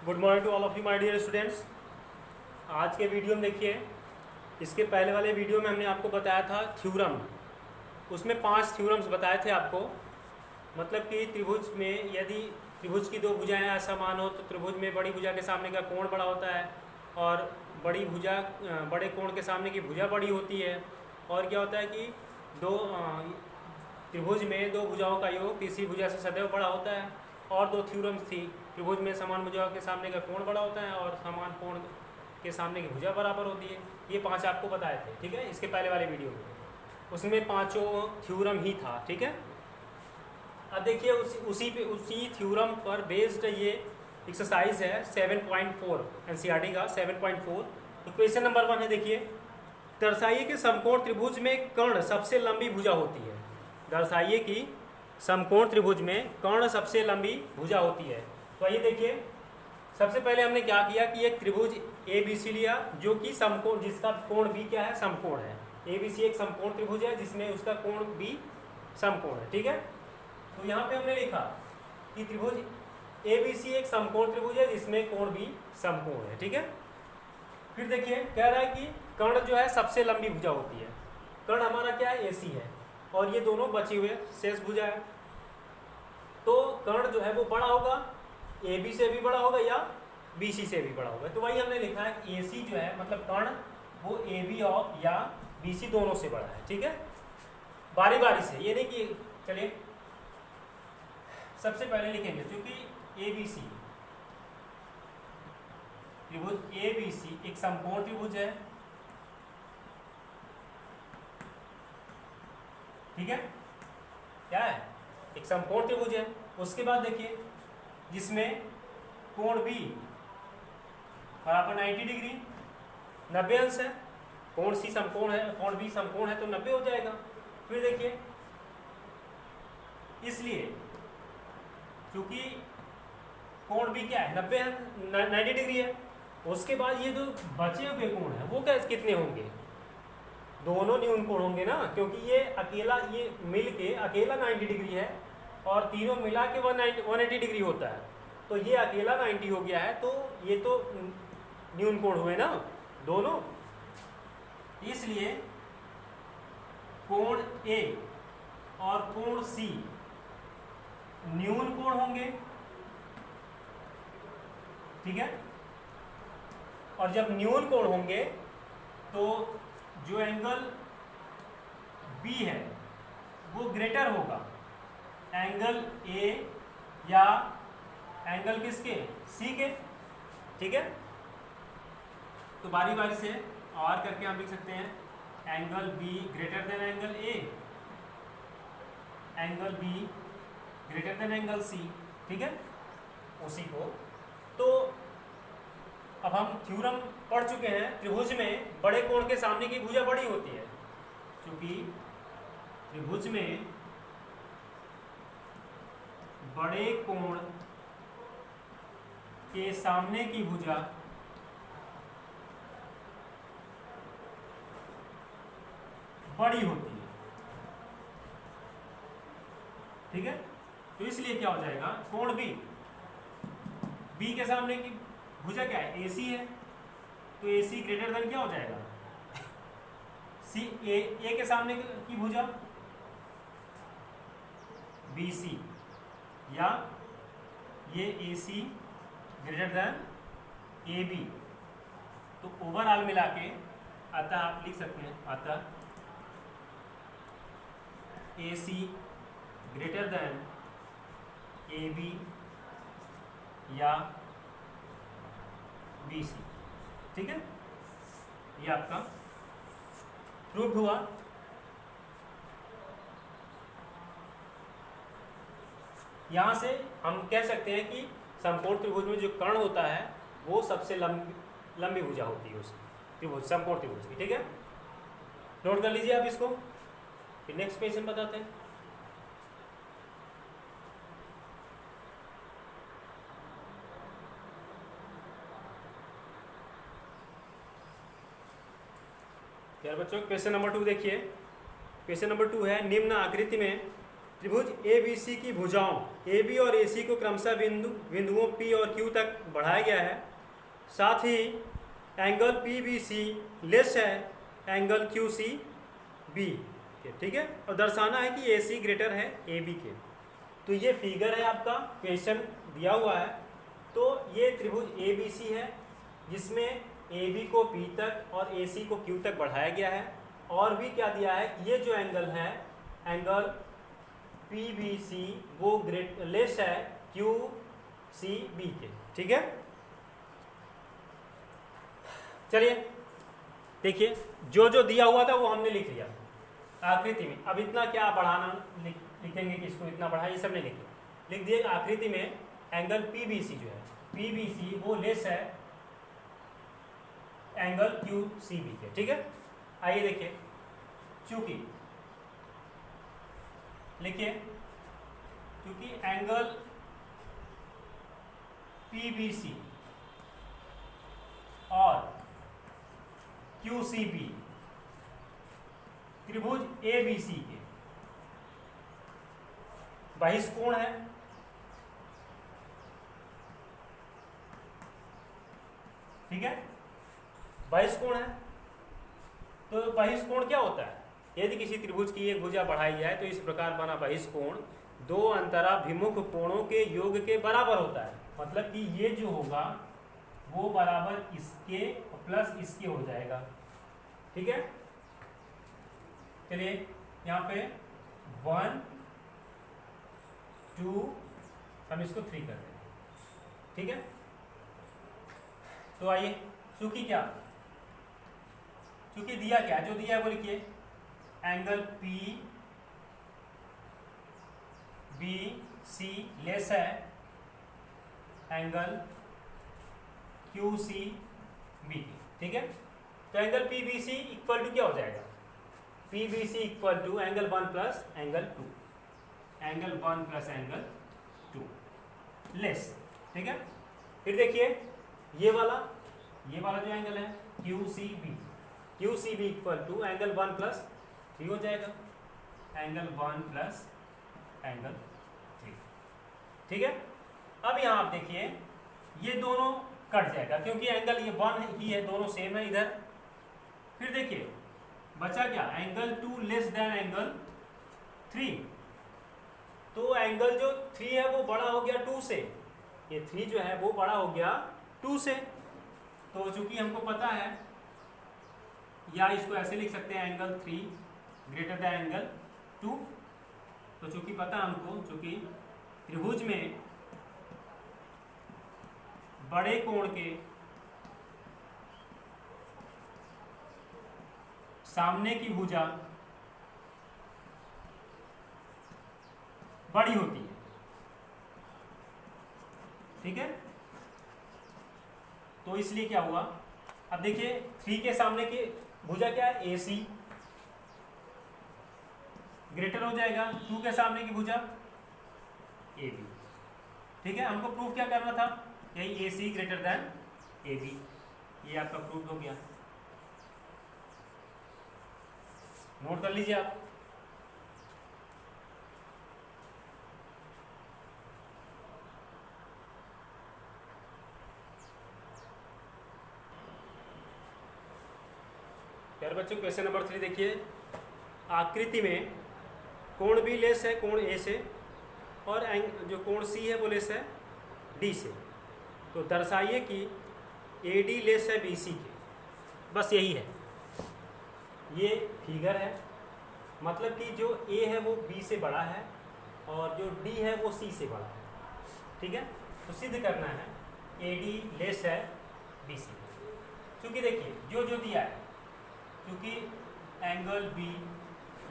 Good morning to all of you my dear students. आज के video में देखिए, इसके पहले वाले वीडियो में हमने आपको बताया था थ्योरम। उसमें 5 थ्योरम्स बताए थे आपको। मतलब कि त्रिभुज में यदि त्रिभुज की 2 भुजाएं असमान हो तो त्रिभुज में बड़ी भुजा के सामने का कोण बड़ा होता है और बड़े कोण के सामने की भुजा बड़ी होती है। और क्या होता है कि त्रिभुज में 2 भुजाओं का योग तीसरी भुजा से सदैव बड़ा होता है। और 2 थ्योरम्स थी, त्रिभुज में समान भुजाओं के सामने का कोण बड़ा होता है और समान कोण के सामने की भुजा बराबर होती है। ये 5 आपको बताए थे, ठीक है, इसके पहले वाले वीडियो में। उसमें 5 थ्योरम ही था, ठीक है। अब देखिए उसी थ्योरम पर बेस्ड ये एक्सरसाइज है 7.4 एनसीईआरटी का 7.4। तो क्वेश्चन नंबर 1 है, देखिए, दर्शाइए कि समकोण त्रिभुज में कर्ण सबसे लंबी भुजा होती है। दर्शाइए कि समकोण त्रिभुज में कर्ण सबसे लंबी भुजा होती है। तो आइए देखिए, सबसे पहले हमने क्या किया कि एक त्रिभुज ए बी सी लिया जो कि समकोण, जिसका कोण भी क्या है, समकोण है। ए बी सी एक समकोण त्रिभुज है जिसमें उसका कोण भी समकोण है, ठीक है। तो यहाँ पे हमने लिखा कि त्रिभुज ए बी सी एक समकोण त्रिभुज है जिसमें कोण भी समकोण है, ठीक है। फिर देखिए कह रहा है कि कर्ण जो है सबसे लंबी भुजा होती है। कर्ण हमारा क्या है, ए सी है और ये दोनों बचे हुए शेष भुजा है। तो कर्ण जो है वो बड़ा होगा, ए बी से भी बड़ा होगा या बी सी से भी बड़ा होगा। तो वही हमने लिखा है ए सी जो है मतलब कर्ण वो ए बी और या बी सी दोनों से बड़ा है, ठीक है। बारी बारी से, ये नहीं कि चलिए सबसे पहले लिखेंगे क्योंकि ए बी सी त्रिभुज ए बी सी एक समकोण त्रिभुज है, ठीक है। क्या है, एक समकोण त्रिभुज है। उसके बाद देखिए जिसमें कोण भी बराबर 90 डिग्री 90 अंश है। कोण सी समकोण है, कोण भी समकोण है तो 90 हो जाएगा। फिर देखिए इसलिए क्योंकि कोण भी क्या है 90 डिग्री है। उसके बाद ये जो बचे हुए कोण है वो क्या कितने होंगे, दोनों न्यून कोण होंगे ना, क्योंकि ये अकेला ये मिल के अकेला 90 डिग्री है और तीनों मिला के 180 डिग्री होता है। तो ये अकेला 90 हो गया है, तो ये तो न्यून कोण हुए ना दोनों। इसलिए कोण ए और कोण सी न्यून कोण होंगे, ठीक है। और जब न्यून कोण होंगे तो जो एंगल बी है वो ग्रेटर होगा एंगल ए या एंगल किसके, सी के, ठीक है। तो बारी बारी से और करके हम लिख सकते हैं angle B greater than angle A, angle B greater than angle C, ठीक है, उसी को। तो अब हम थ्योरम पढ़ चुके हैं, त्रिभुज में बड़े कोण के सामने की भुजा बड़ी होती है। क्योंकि त्रिभुज में बड़े कोण के सामने की भुजा बड़ी होती है, ठीक है। तो इसलिए क्या हो जाएगा, कोण बी के सामने की भुजा क्या है, ए सी है। तो ए सी ग्रेटर देन क्या हो जाएगा, सी ए के सामने की भुजा बी सी, या ये ए सी ग्रेटर देन ए बी। तो ओवरऑल मिला के अतः आप लिख सकते हैं, अतः ए सी ग्रेटर देन ए बी या बी सी, ठीक है। ये आपका प्रूफ हुआ। यहां से हम कह सकते हैं कि समकोण त्रिभुज में जो कर्ण होता है वो सबसे लंबी भुजा होती है उस त्रिभुज, समकोण त्रिभुज की, ठीक है। नोट कर लीजिए आप इसको। फिर नेक्स्ट क्वेश्चन बताते हैं। यार बच्चों क्वेश्चन नंबर 2 देखिए। क्वेश्चन नंबर 2 है, निम्न आकृति में त्रिभुज ए बी सी की भुजाओं ए बी और ए सी को क्रमशः बिंदुओं पी और क्यू तक बढ़ाया गया है। साथ ही angle P B C less है एंगल क्यू सी बी के, ठीक है। और दर्शाना है कि ए सी ग्रेटर है ए बी के। तो ये फिगर है, आपका क्वेश्चन दिया हुआ है। तो ये त्रिभुज ए बी सी है जिसमें ए बी को पी तक और ए सी को क्यू तक बढ़ाया गया है। और भी क्या दिया है, ये जो एंगल है एंगल पी बी सी वो लेस है क्यू सी बी के, ठीक है। चलिए देखिए, जो जो दिया हुआ था वो हमने लिख लिया आकृति में। अब इतना क्या बढ़ाना लिखेंगे कि इसको इतना बढ़ा, ये सब नहीं लिखे, लिख दिए आकृति में एंगल पी बी सी जो है पी बी सी वो लेस है एंगल क्यू सी बी के, ठीक है। आइए देखिए, चूंकि लिखिए क्योंकि एंगल पी बी सी और क्यू सी बी त्रिभुज ए बी सी के बहिष्कोण है। ठीक है, बहिष्कोण है। तो बहिष्कोण क्या होता है, यदि किसी त्रिभुज की एक भुजा बढ़ाई जाए तो इस प्रकार बना बहिष्कोण दो अंतराभिमुख कोणों के योग के बराबर होता है। मतलब कि ये जो होगा वो बराबर इसके प्लस इसके हो जाएगा, ठीक है। चलिए यहाँ पे 1 2 हम इसको 3 कर दें, ठीक है। तो आइए, चूंकि क्या, चूंकि दिया क्या, जो दिया है वो लिखिए angle P B C less है एंगल क्यू सी बी, ठीक है। तो angle P B C equal to क्या हो जाएगा, P B C equal to angle 1 plus angle 2, angle 1 plus angle 2 less, ठीक है। फिर देखिए ये वाला जो एंगल है Q C B equal to angle 1 plus 3 हो जाएगा, एंगल 1 प्लस एंगल 3, ठीक है। अब यहाँ आप देखिए ये दोनों कट जाएगा क्योंकि एंगल ये 1 ही है, दोनों सेम है इधर। फिर देखिए बचा क्या, एंगल 2 लेस देन एंगल 3। तो एंगल जो 3 है वो बड़ा हो गया 2 से, ये 3 जो है वो बड़ा हो गया 2 से। तो चूंकि हमको पता है, या इसको ऐसे लिख सकते हैं एंगल 3 ग्रेटर देन एंगल 2। तो चूंकि पता हमको, चूंकि त्रिभुज में बड़े कोण के सामने की भुजा बड़ी होती है, ठीक है। तो इसलिए क्या हुआ, अब देखिए 3 के सामने की भुजा क्या है, ए सी ग्रेटर हो जाएगा 2 के सामने की भुजा ए बी, ठीक है। हमको प्रूफ क्या करना था, यही ए सी ग्रेटर देन ए बी, ये आपका प्रूफ हो गया। नोट कर लीजिए आप। यार बच्चों क्वेश्चन नंबर 3 देखिए, आकृति में कोण बी लेस है कोण ए से और जो कोण सी है वो लेस है डी से। तो दर्शाइए कि ए डी लेस है बी सी के। बस यही है, ये फिगर है। मतलब कि जो ए है वो बी से बड़ा है और जो डी है वो सी से बड़ा है, ठीक है। तो सिद्ध करना है ए डी लेस है बी सी। क्योंकि देखिए जो जो दिया है, क्योंकि angle be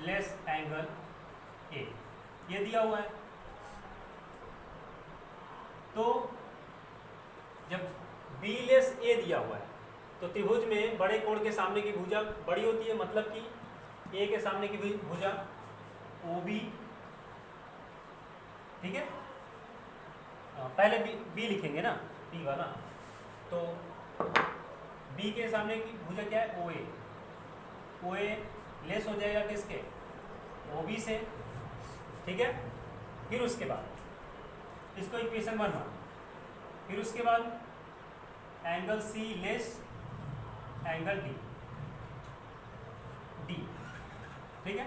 less angle A ये दिया हुआ है, तो जब बी लेस ए दिया हुआ है तो त्रिभुज में बड़े कोण के सामने की भुजा बड़ी होती है। मतलब कि ए के सामने की भुजा ओ बी, ठीक है। पहले बी लिखेंगे ना, बी वाला। तो बी के सामने की भुजा क्या है, ओ ए। ओ ए लेस हो जाएगा किसके, ओ बी से, ठीक है। फिर उसके बाद इसको इक्वेशन 1 मान, फिर उसके बाद angle C less angle D, ठीक है।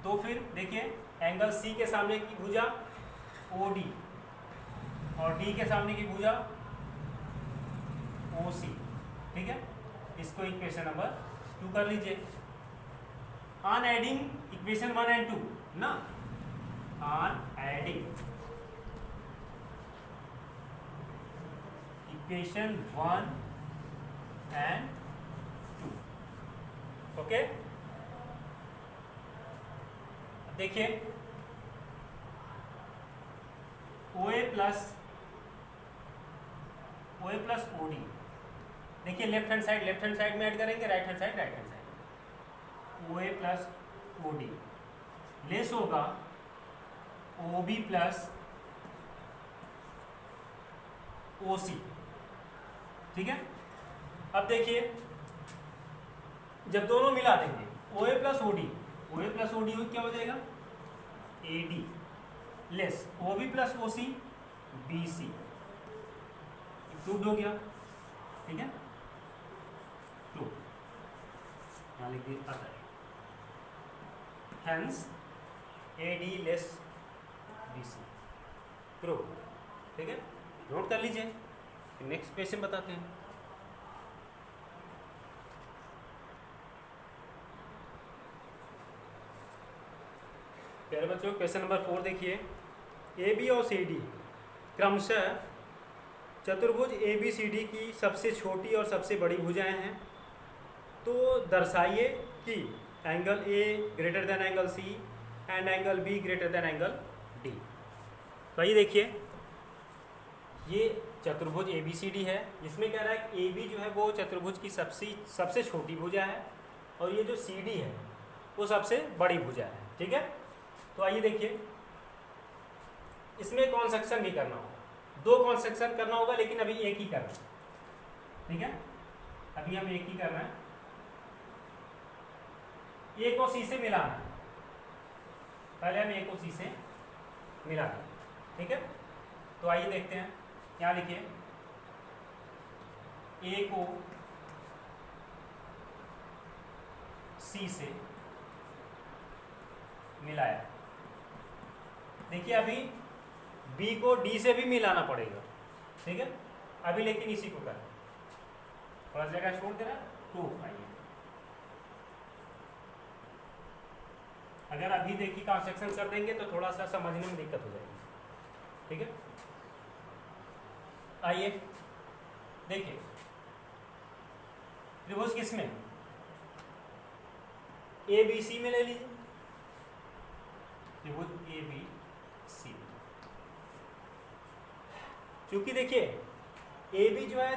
तो फिर देखिए एंगल सी के सामने की भुजा ओ डी और डी के सामने की भुजा ओ सी, ठीक है। इसको इक्वेशन नंबर 2 कर लीजिए। ऑन एडिंग इक्वेशन 1 एंड 2 ना, on adding equation 1 and 2, okay. देखिए OA प्लस OD, देखिए लेफ्ट हैंड साइड में ऐड करेंगे, right hand side. OA plus OD less होगा OB प्लस OC, ठीक है। अब देखिए जब दोनों मिला देंगे OA प्लस OD क्या हो जाएगा AD less OB plus OC BC, proved हो गया, ठीक है। तो यहाँ लिख दिया आता है hence AD less BC, prove, ठीक है। नोट कर लीजिए, नेक्स्ट क्वेश्चन बताते हैं। प्यारे बच्चों क्वेश्चन नंबर 4 देखिए, AB और CD क्रमशः चतुर्भुज ABCD की सबसे छोटी और सबसे बड़ी भुजाएं हैं, तो दर्शाइए कि angle A greater than angle C and angle B greater than angle D। तो ये देखिए ये चतुर्भुज ABCD है, जिसमें कह रहा है कि AB जो है वो चतुर्भुज की सबसे छोटी भुजा है और ये जो CD है वो सबसे बड़ी भुजा है, ठीक है। तो आइए देखिए इसमें कॉन्सेक्शन भी करना होगा, 2 कॉन्सेक्शन करना होगा, लेकिन अभी एक ही करना है, ठीक है। अभी हम एक ही करना है, ए को सी से मिलाना है, पहले हम ए को सी से मिला दें, ठीक है। तो आइए देखते हैं, यहाँ लिखिए ए को सी से मिलाया, देखिए अभी बी को डी से भी मिलाना पड़ेगा, ठीक है। अभी लेकिन इसी को कर थोड़ा जगह छोड़ देना, 2 आइए। अगर अभी देखिए कॉन्सेक्शन कर देंगे तो थोड़ा सा समझने में दिक्कत हो जाएगी, ठीक है। आइए देखिए त्रिभुज किसमें ABC में ले लीजिए, त्रिभुज ABC, क्योंकि देखिए AB जो है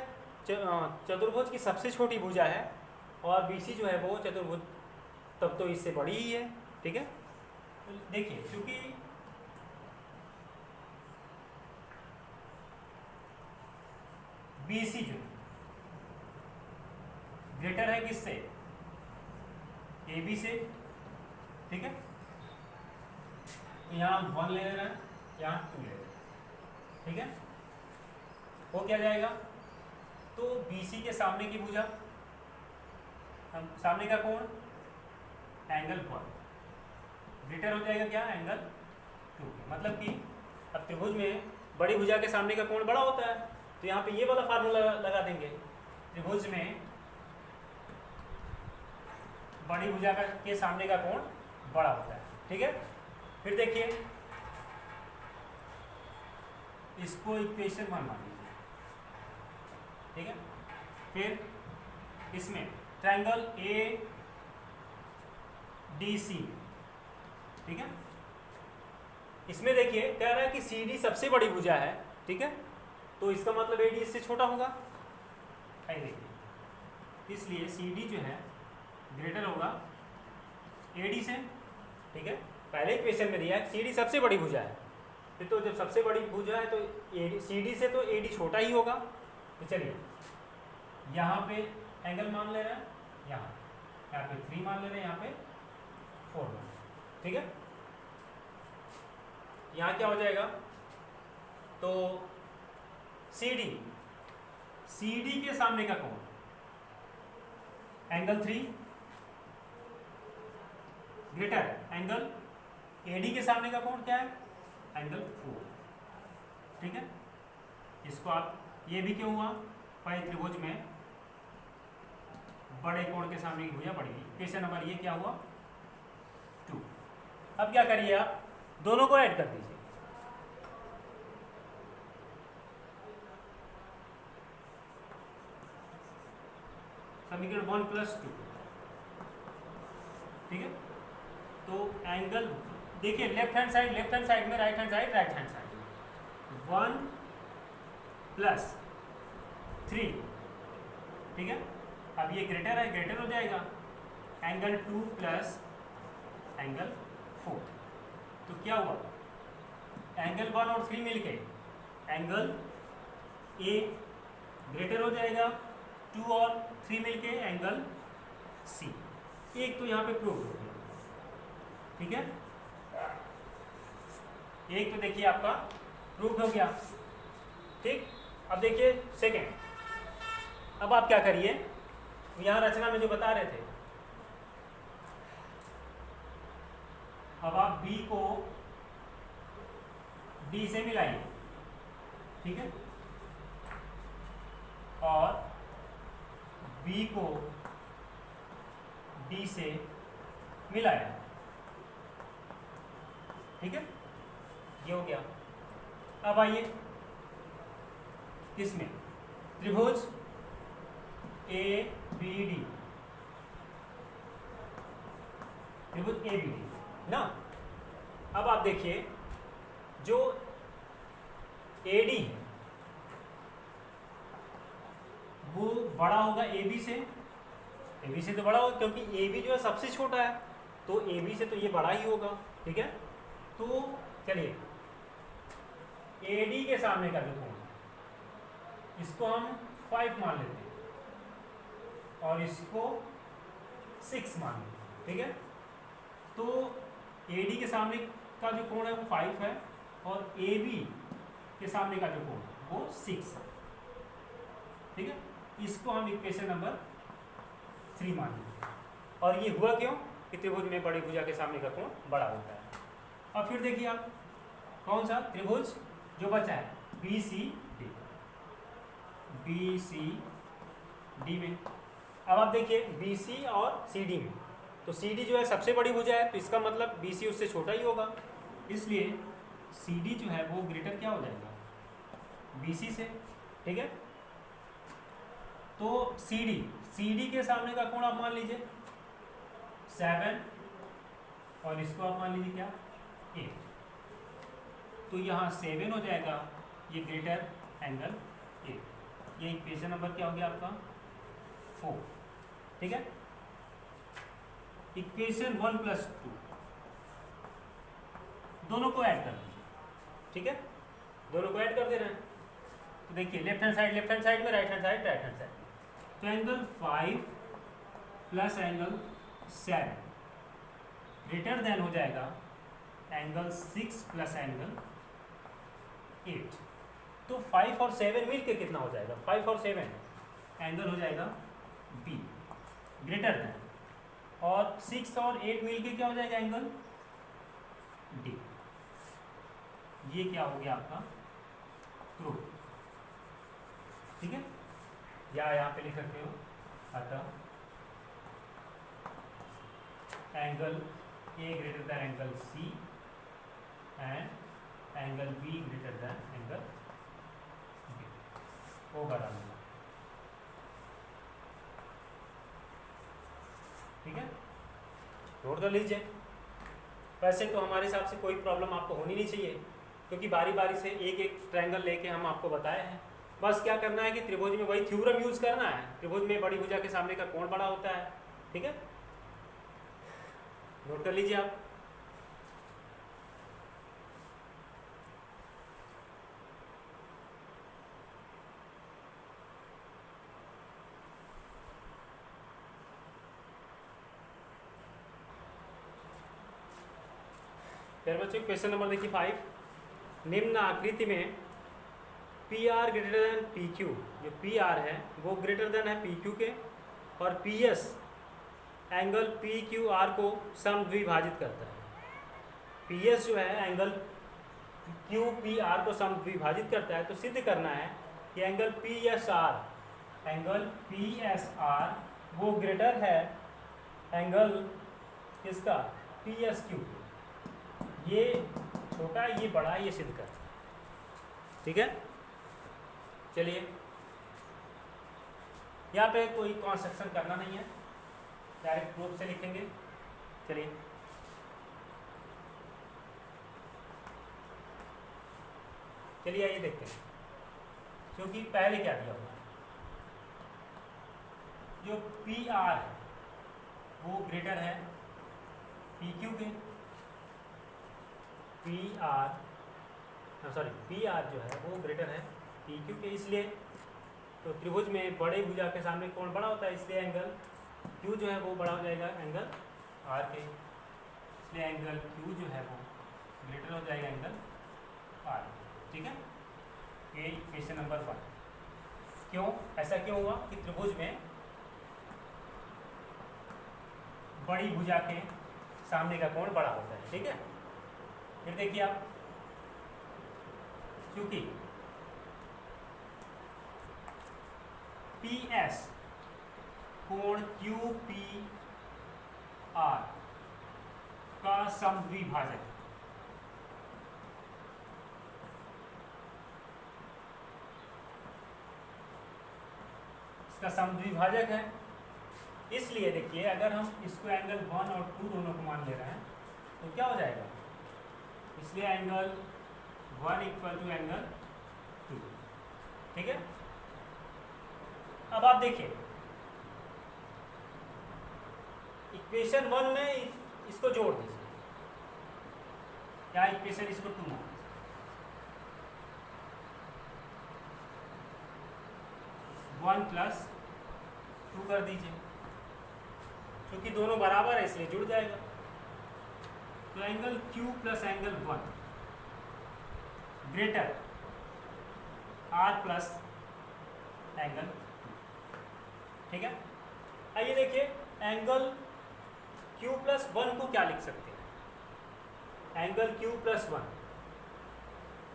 चतुर्भुज की सबसे छोटी भुजा है और BC जो है वो चतुर्भुज तब तो इससे बड़ी ही है, ठीक है। तो देखिए क्योंकि BC जो ग्रेटर है किससे, AB से, ठीक है। यहाँ 1 ले लेना है, यहाँ 2 ले लेना, ठीक है। वो क्या जाएगा, तो BC के सामने की भुजा, सामने का कोण एंगल 1 ग्रेटर हो जाएगा क्या, एंगल 2, मतलब कि अब त्रिभुज में बड़ी भुजा के सामने का कोण बड़ा होता है, तो यहाँ पे ये वाला फार्मूला लगा देंगे, त्रिभुज में बड़ी भुजा के सामने का कोण बड़ा होता है, ठीक है। फिर देखिए इसको इक्वेशन 1 मान लीजिए, ठीक है। फिर इसमें ट्रायंगल ADC, ठीक है। इसमें देखिए कह रहा है कि CD सबसे बड़ी भुजा है, ठीक है, तो इसका मतलब AD इससे छोटा होगा, देखिए इसलिए CD जो है ग्रेटर होगा AD से, ठीक है। पहले इक्वेशन में दिया है CD सबसे बड़ी भुजा है, फिर तो जब सबसे बड़ी भुजा है तो CD से तो AD छोटा ही होगा। तो चलिए यहाँ पे एंगल मान ले रहे हैं, यहाँ पे 3 मान ले रहे हैं, यहाँ पे 4 मान, ठीक है। यहाँ क्या हो जाएगा, तो सी डी के सामने का कोण angle 3 greater angle A D के सामने का कोण क्या है, एंगल 4। ठीक है, इसको आप, ये भी क्यों हुआ, पहले त्रिभुज में बड़े कोण के सामने की भुजा बढ़ेगी। क्वेश्चन नंबर ये क्या हुआ 2। अब क्या करिए आप, दोनों को ऐड कर दीजिए। समीकरण 1 + 2। ठीक है, तो एंगल देखिए, लेफ्ट हैंड साइड में, राइट हैंड साइड 1 + 3। ठीक है, अब ये ग्रेटर हो जाएगा, एंगल 2 + एंगल 4। तो क्या हुआ, एंगल 1 और 3 मिलके एंगल ए ग्रेटर हो जाएगा, 2 और 3 मिलके एंगल सी। एक तो यहाँ पे प्रूव हो गया। ठीक है, एक तो देखिए आपका प्रूव हो गया। ठीक, अब देखिए सेकेंड। अब आप क्या करिए, यहाँ रचना में जो बता रहे थे, अब आप B को D से मिलाइए। ठीक है, और B को D से मिलाया। ठीक है, ये हो गया। अब आइए किसमें, त्रिभुज ए बी डी, त्रिभुज ए बी डी ना। अब आप देखिए, जो ए डी है वो बड़ा होगा ए बी से, तो बड़ा होगा क्योंकि ए बी जो है सबसे छोटा है, तो ए बी से तो ये बड़ा ही होगा। ठीक है, तो चलिए ए डी के सामने का जो कोण, इसको हम 5 मान लेते हैं और इसको 6 मान लेते हैं। ठीक है, तो ए डी के सामने का जो कोण है वो 5 है और ए बी के सामने का जो कोण वो 6 है। ठीक है, इसको हम इक्वेशन नंबर 3 मान लेते हैं। और ये हुआ क्यों कि त्रिभुज में बड़ी भुजा के सामने का कोण बड़ा होता है। अब फिर देखिए आप, कौन सा त्रिभुज जो बचा है, बी सी डी में। अब आप देखिए बी सी और सी डी में, तो सी डी जो है सबसे बड़ी भुजा है, तो इसका मतलब बी सी उससे छोटा ही होगा, इसलिए सी डी जो है वो ग्रेटर क्या हो जाएगा, बी सी से। ठीक है, तो सी डी के सामने का कोण आप मान लीजिए 7 और इसको आप मान लीजिए क्या 8, तो यहाँ 7 हो जाएगा, ये ग्रेटर एंगल 8। ये इक्वेशन नंबर क्या हो गया आपका 4। ठीक है, इक्वेशन 1 + 2 दोनों को ऐड कर दीजिए। ठीक है, दोनों को ऐड कर दे रहे हैं, तो देखिए लेफ्ट हैंड साइड में, राइट हैंड साइड, तो एंगल 5 + एंगल 7 ग्रेटर देन हो जाएगा एंगल 6 + एंगल 8। तो 5 और 7 मिलके कितना हो जाएगा, 5 और 7 एंगल हो जाएगा बी ग्रेटर देन, और 6 और 8 मिलके क्या हो जाएगा, एंगल डी। ये क्या हो गया आपका प्रूफ। ठीक है, या यहाँ पे लिख सकते हो, अतः angle A greater than angle C and angle B greater than angle B O बराबर। ठीक है, नोट कर लीजिए। वैसे तो हमारे हिसाब से कोई प्रॉब्लम आपको होनी नहीं चाहिए, क्योंकि बारी बारी से एक एक ट्रायंगल लेके हम आपको बताए हैं। बस क्या करना है कि त्रिभुज में वही थ्योरम यूज करना है, त्रिभुज में बड़ी भुजा के सामने का कोण बड़ा होता है। ठीक है, नोट कर लीजिए आप। फिर बच्चों क्वेश्चन नंबर देखिए 5। निम्न आकृति में P R greater than P Q, जो पी आर है वो ग्रेटर देन है पी क्यू के, और P S angle P Q R को समद्विभाजित करता है। पी एस जो है एंगल क्यू पी आर को समद्विभाजित करता है। तो सिद्ध करना है कि एंगल पी एस आर वो ग्रेटर है एंगल किसका, पी एस क्यू। ये छोटा ये बड़ा, ये सिद्ध कर, ठीक है। चलिए यहाँ पे कोई कंस्ट्रक्शन करना नहीं है, डायरेक्ट प्रूफ से लिखेंगे। चलिए चलिए आइए देखते हैं, क्योंकि पहले क्या दिया हुआ है, जो पी आर है वो ग्रेटर है पी क्यू के। पी आर जो है वो ग्रेटर है पी क्यू के, इसलिए तो त्रिभुज में बड़े भुजा के सामने कोण बड़ा होता है, इसलिए एंगल क्यू जो है वो बड़ा हो जाएगा एंगल आर के, इसलिए एंगल क्यू जो है वो ग्रेटर हो जाएगा एंगल आर। ठीक है, ये इक्वेशन नंबर 1। क्यों ऐसा क्यों हुआ कि त्रिभुज में बड़ी भुजा के सामने का कोण बड़ा होता है। ठीक है, फिर देखिए आप, क्योंकि पी एस कोण क्यू पी आर का समद्विभाजक, इसका समद्विभाजक है। इसलिए देखिए अगर हम इसको एंगल 1 और 2 दोनों को मान ले रहे हैं तो क्या हो जाएगा, इसलिए एंगल 1 इक्वल टू एंगल 2। ठीक है, अब आप देखिए इक्वेशन 1 में इसको जोड़ दीजिए, या इक्वेशन इसको 2 मान 1 प्लस 2 कर दीजिए, क्योंकि दोनों बराबर है इसलिए जुड़ जाएगा। तो angle Q plus angle 1 greater R plus angle 2। ठीक है, आइए देखिए एंगल Q प्लस 1 को क्या लिख सकते हैं, एंगल Q प्लस 1।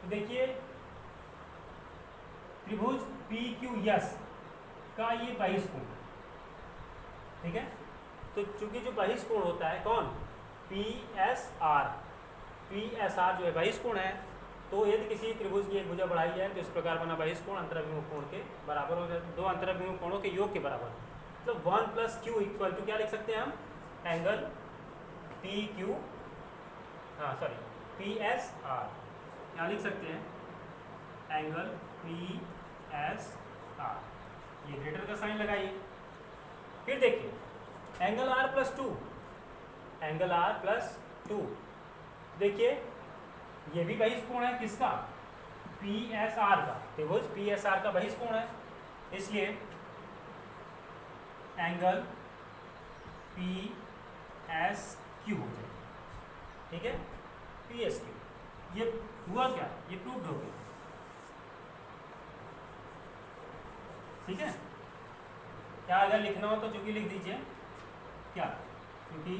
तो देखिए त्रिभुज PQS का ये बहिष्कोण, ठीक है। तो चूंकि जो बहिष्कोण होता है कौन, PSR जो है बहिष्कोण है, तो यदि किसी त्रिभुज की एक भुजा बढ़ाई जाए तो इस प्रकार बना बहिष्कोण अंतरभिमुख कोण के बराबर हो जाए, दो अंतरभिमुख कोणों के योग के बराबर। मतलब 1 प्लस क्यू इक्वल टू क्या लिख सकते हैं हम, एंगल PSR, क्या लिख सकते हैं, एंगल PSR। ये ग्रेटर का साइन लगाइए। फिर देखिए angle R plus 2, angle R plus 2, देखिए ये भी बहिष्कोण है किसका, PSR का, त्रिभुज PSR का बहिष्कोण है, इसलिए एंगल PSQ हो जाएगा। ठीक है, PSQ, ये हुआ क्या, ये प्रूव्ड हो गया। ठीक है, क्या अगर लिखना हो तो जो भी लिख दीजिए, क्या, क्योंकि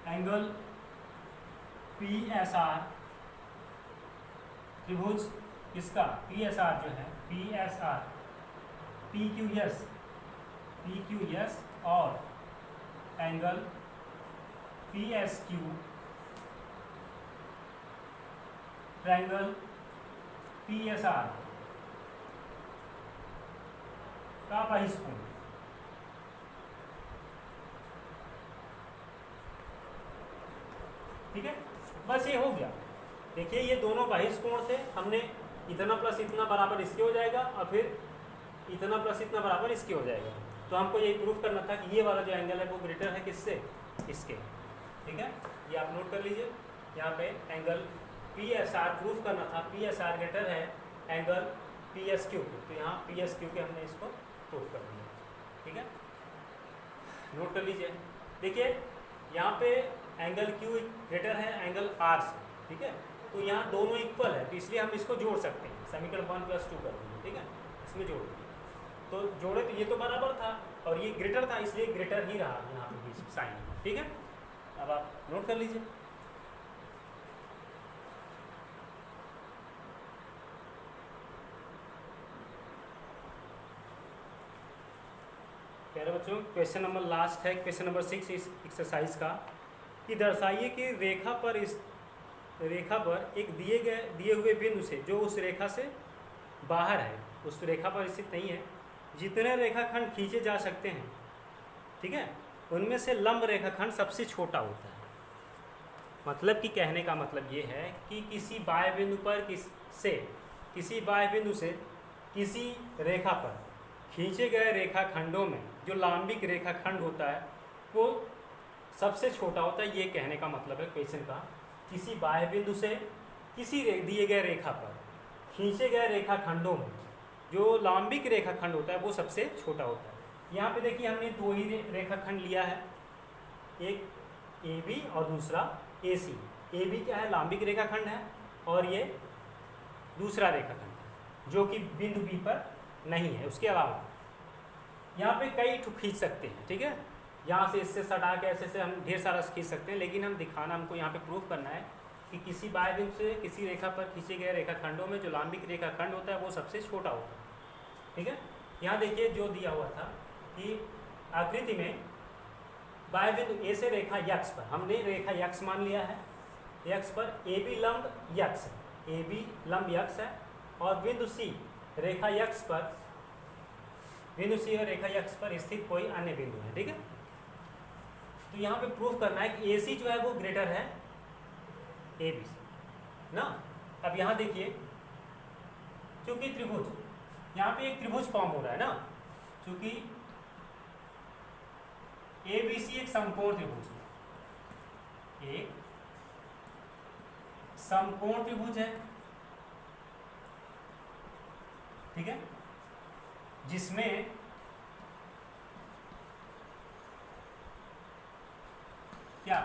एंगल PSR त्रिभुज इसका PSR जो है PSR PQS और एंगल PSQ ट्रायंगल PSR का बहिष्कोण। ठीक है, बस ये हो गया। देखिए ये दोनों बहिष्कोण थे, हमने इतना प्लस इतना बराबर इसके हो जाएगा और फिर इतना प्लस इतना बराबर इसके हो जाएगा। तो हमको ये प्रूफ करना था कि ये वाला जो एंगल है वो ग्रेटर है किससे, इसके। ठीक है, ये आप नोट कर लीजिए। यहाँ पे एंगल PSR प्रूफ करना था, PSR ग्रेटर है एंगल PSQ, तो यहाँ PSQ के हमने इसको प्रूफ कर दिया। ठीक है, नोट कर लीजिए। देखिए यहाँ पे एंगल Q ग्रेटर है एंगल R से, ठीक है, तो यहाँ दोनों इक्वल है, तो इसलिए हम इसको जोड़ सकते हैं, समीकरण 1+2 कर देंगे, ठीक है, इसमें जोड़ देंगे। तो जोड़े तो ये तो बराबर था और ये ग्रेटर था, इसलिए ग्रेटर ही रहा यहाँ पे भी साइन, ठीक है। अब आप नोट कर लीजिए। कह रहे बच्चों, क्वेश्चन नंबर लास्ट है, क्वेश्चन नंबर 6 इस एक्सरसाइज का, कि दर्शाइए कि रेखा पर एक दिए हुए बिंदु से, जो उस रेखा से बाहर है, उस रेखा पर स्थित नहीं है, जितने रेखाखंड खींचे जा सकते हैं, ठीक है, उनमें से लंब रेखाखंड सबसे छोटा होता है। मतलब कि कहने का मतलब ये है कि किसी बाह्य बिंदु पर किसी बाह्य बिंदु से किसी रेखा पर खींचे गए रेखाखंडों में जो लांबिक रेखाखंड होता है वो सबसे छोटा होता है। ये कहने का मतलब है क्वेश्चन का, किसी बाह्य बिंदु से किसी दिए गए रेखा पर खींचे गए रेखाखंडों में जो लांबिक रेखाखंड होता है वो सबसे छोटा होता है। यहाँ पे देखिए हमने दो ही रेखाखंड लिया है, एक AB और दूसरा AC। AB क्या है, लांबिक रेखाखंड है, और ये दूसरा रेखाखंड जो कि बिंदु B पर नहीं है। उसके अलावा यहाँ पे कई खींच सकते हैं, ठीक है, यहाँ से इससे सटा के ऐसे से हम ढेर सारा खींच सकते हैं, लेकिन हम दिखाना, हमको यहाँ पे प्रूफ करना है कि किसी बाह्य बिंदु से किसी रेखा पर खींचे गए रेखाखंडों में जो लांबिक रेखाखंड होता है वो सबसे छोटा होता है, ठीक है। यहाँ देखिए जो दिया हुआ था कि आकृति में बाह्य बिंदु ए से रेखा यक्ष पर, हमने रेखा यक्ष मान लिया है, यक्ष पर AB लंब यक्ष है, AB लंब यक्ष है, और बिंदु C रेखा यक्ष पर, बिंदु C और रेखा यक्ष पर स्थित कोई अन्य बिंदु है, ठीक है। तो यहाँ पे प्रूफ करना है कि AC जो है वो ग्रेटर है AB से ना। अब यहाँ देखिए, चूंकि त्रिभुज, यहाँ पे एक त्रिभुज फॉर्म हो रहा है ना, चूंकि ABC एक समकोण त्रिभुज है, एक समकोण त्रिभुज है, ठीक है, जिसमें क्या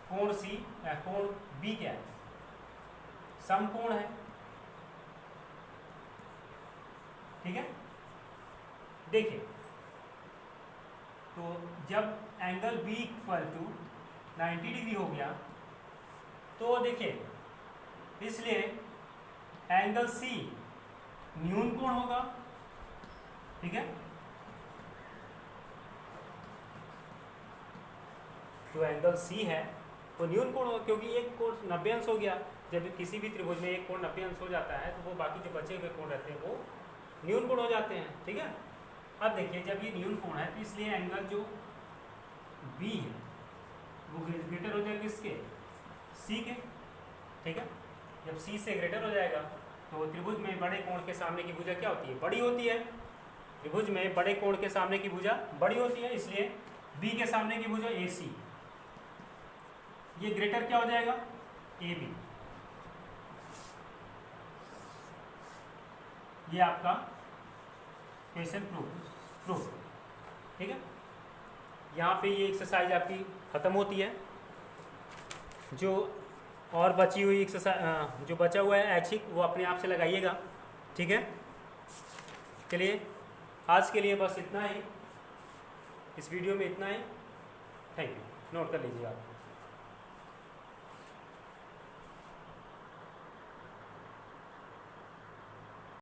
कोण C या कोण B क्या है, समकोण है, ठीक है। देखिए तो जब एंगल B = 90 डिग्री हो गया तो देखिए, इसलिए एंगल C न्यून कोण होगा, ठीक है। जो एंगल C है वो न्यून कोण होगा, क्योंकि एक कोण 90 अंश हो गया। जब किसी भी त्रिभुज में एक कोण 90 अंश हो जाता है तो वो बाकी जो बचे हुए कोण रहते हैं वो न्यून कोण हो जाते हैं, ठीक है। अब देखिए जब ये न्यून कोण है तो इसलिए एंगल जो B है वो ग्रेटर हो जाएगा किसके, C के, ठीक है। जब C से ग्रेटर हो जाएगा तो त्रिभुज में बड़े कोण के सामने की भुजा क्या होती है, बड़ी होती है। त्रिभुज में बड़े कोण के सामने की भुजा बड़ी होती है, इसलिए B के सामने की भुजा AC, ये ग्रेटर क्या हो जाएगा, AB। ये आपका क्वेश्चन प्रूफ, ठीक है। यहाँ पे ये एक्सरसाइज आपकी ख़त्म होती है। जो और बची हुई एक्सरसाइज, जो बचा हुआ है ऐच्छिक, वो अपने आप से लगाइएगा, ठीक है। चलिए आज के लिए बस इतना ही, इस वीडियो में इतना ही। थैंक यू, नोट कर लीजिए आप।